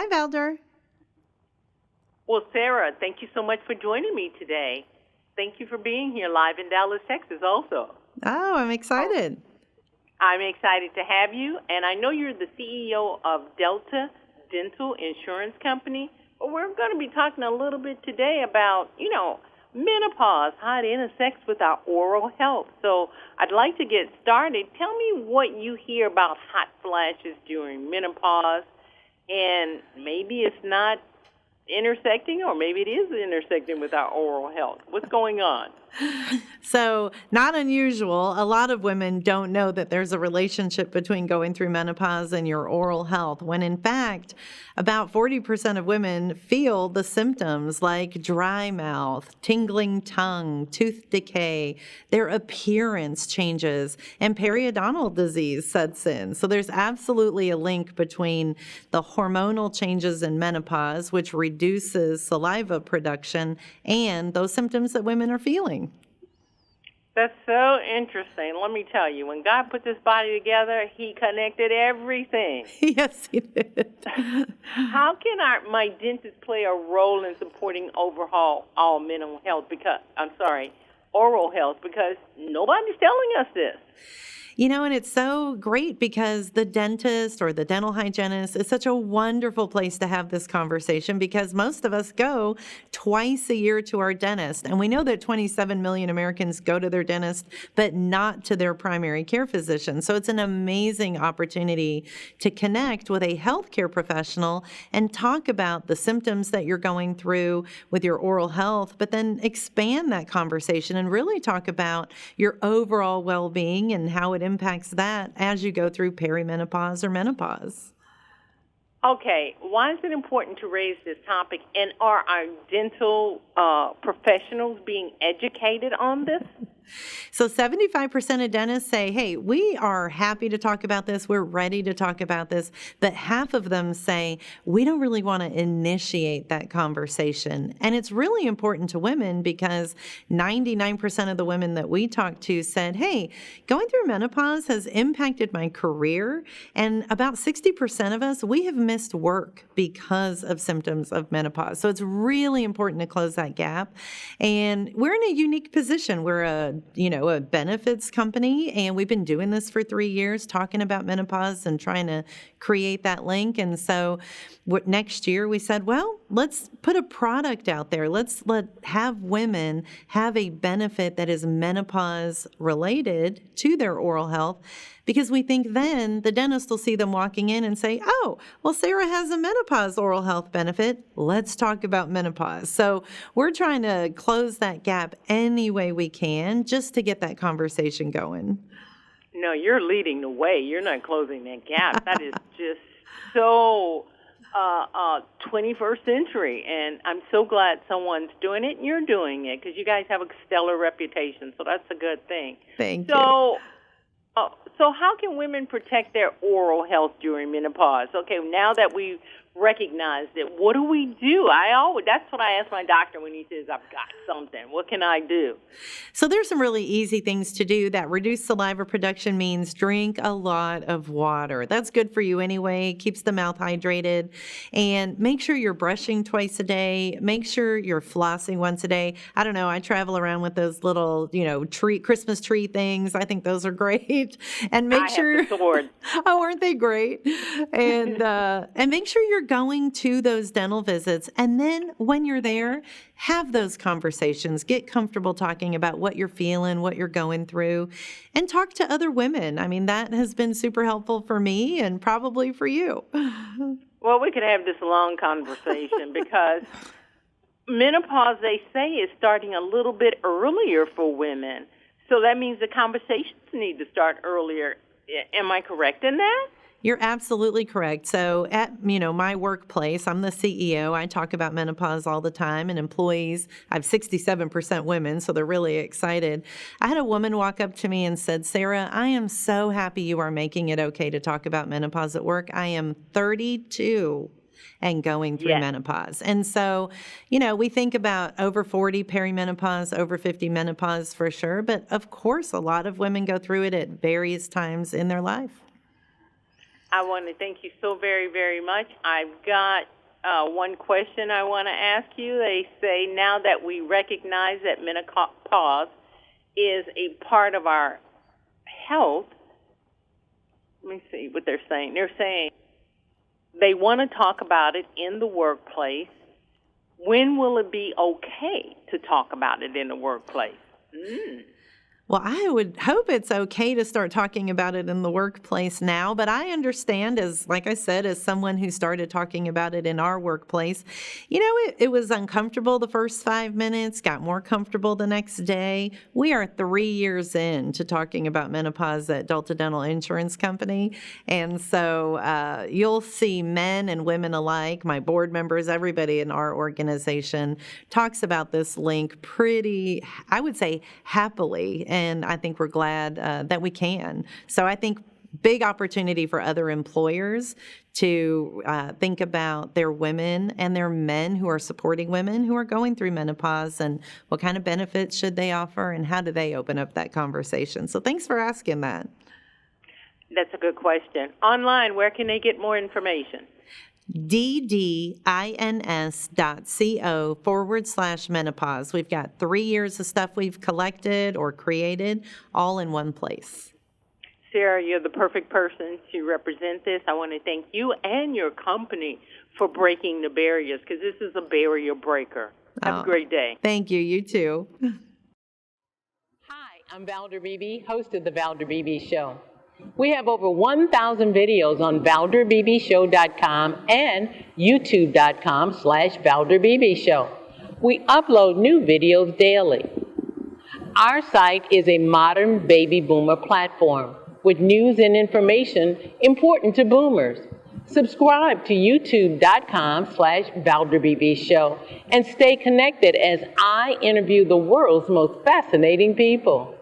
Hi, Valder. Well, Sarah, thank you so much for joining me today. Thank you for being here live in Dallas, Texas also. Oh, I'm excited. I'm excited to have you, and I know you're the CEO of Delta Dental Insurance Company, but we're going to be talking a little bit today about, menopause, how it intersects with our oral health. So I'd like to get started. Tell me what you hear about hot flashes during menopause, and maybe it's not intersecting, or maybe it is intersecting with our oral health. What's going on? So, not unusual. A lot of women don't know that there's a relationship between going through menopause and your oral health, when in fact, about 40% of women feel the symptoms like dry mouth, tingling tongue, tooth decay, their appearance changes, and periodontal disease sets in. So, there's absolutely a link between the hormonal changes in menopause, which reduces saliva production, and those symptoms that women are feeling. That's so interesting. Let me tell you, when God put this body together, He connected everything. Yes, He did. How can my dentist play a role in supporting overall all mental health? Oral health, because nobody's telling us this. And it's so great because the dentist or the dental hygienist is such a wonderful place to have this conversation, because most of us go twice a year to our dentist. And we know that 27 million Americans go to their dentist, but not to their primary care physician. So it's an amazing opportunity to connect with a healthcare professional and talk about the symptoms that you're going through with your oral health, but then expand that conversation and really talk about your overall well-being and how it impacts that as you go through perimenopause or menopause. Okay, why is it important to raise this topic, and are our dental professionals being educated on this? So 75% of dentists say, hey, we are happy to talk about this. We're ready to talk about this. But half of them say, we don't really want to initiate that conversation. And it's really important to women, because 99% of the women that we talked to said, hey, going through menopause has impacted my career. And about 60% of us, we have missed work because of symptoms of menopause. So it's really important to close that gap. And we're in a unique position. We're a benefits company, and we've been doing this for 3 years, talking about menopause and trying to create that link. And so next year we said, well, let's put a product out there. Let's have women have a benefit that is menopause related to their oral health, because we think then the dentist will see them walking in and say, oh, well, Sarah has a menopause oral health benefit. Let's talk about menopause. So we're trying to close that gap any way we can, just to get that conversation going. No, you're leading the way. You're not closing that gap. That is just so 21st century, and I'm so glad someone's doing it, and you're doing it, because you guys have a stellar reputation, so that's a good thing. Thank you. So how can women protect their oral health during menopause? Okay, now that we recognize it, what do we do? That's what I ask my doctor when he says, I've got something. What can I do? So there's some really easy things to do. That reduced saliva production means drink a lot of water. That's good for you anyway, keeps the mouth hydrated. And make sure you're brushing twice a day. Make sure you're flossing once a day. I don't know, I travel around with those little, Christmas tree things. I think those are great. And make sure have the sword. Oh, aren't they great? And make sure you're going to those dental visits. And then when you're there, have those conversations. Get comfortable talking about what you're feeling, what you're going through, and talk to other women. I mean, that has been super helpful for me and probably for you. Well, we could have this long conversation because menopause, they say, is starting a little bit earlier for women. So that means the conversations need to start earlier. Am I correct in that? You're absolutely correct. So at, my workplace, I'm the CEO. I talk about menopause all the time, and employees, I have 67% women, so they're really excited. I had a woman walk up to me and said, Sarah, I am so happy you are making it okay to talk about menopause at work. I am 32 and going through menopause. And so, we think about over 40 perimenopause, over 50 menopause for sure. But of course, a lot of women go through it at various times in their life. I want to thank you so very, very much. I've got one question I want to ask you. They say now that we recognize that menopause is a part of our health, let me see what they're saying. They're saying they want to talk about it in the workplace. When will it be okay to talk about it in the workplace? Well, I would hope it's okay to start talking about it in the workplace now, but I understand, as like I said, as someone who started talking about it in our workplace, it was uncomfortable the first 5 minutes, got more comfortable the next day. We are 3 years in to talking about menopause at Delta Dental Insurance Company, and so you'll see men and women alike, my board members, everybody in our organization talks about this link pretty, I would say, happily. And I think we're glad that we can. So I think big opportunity for other employers to think about their women and their men who are supporting women who are going through menopause and what kind of benefits should they offer and how do they open up that conversation. So thanks for asking that. That's a good question. Online, where can they get more information? ddins.co/menopause. We've got 3 years of stuff we've collected or created all in one place. Sarah, you're the perfect person to represent this. I want to thank you and your company for breaking the barriers, because this is a barrier breaker. Have a great day. Thank you. You too. Hi, I'm Valder Beebe, host of The Valder Beebe Show. We have over 1,000 videos on ValderBeebeShow.com and YouTube.com/ValderBeebeShow. We upload new videos daily. Our site is a modern baby boomer platform with news and information important to boomers. Subscribe to YouTube.com/ValderBeebeShow and stay connected as I interview the world's most fascinating people.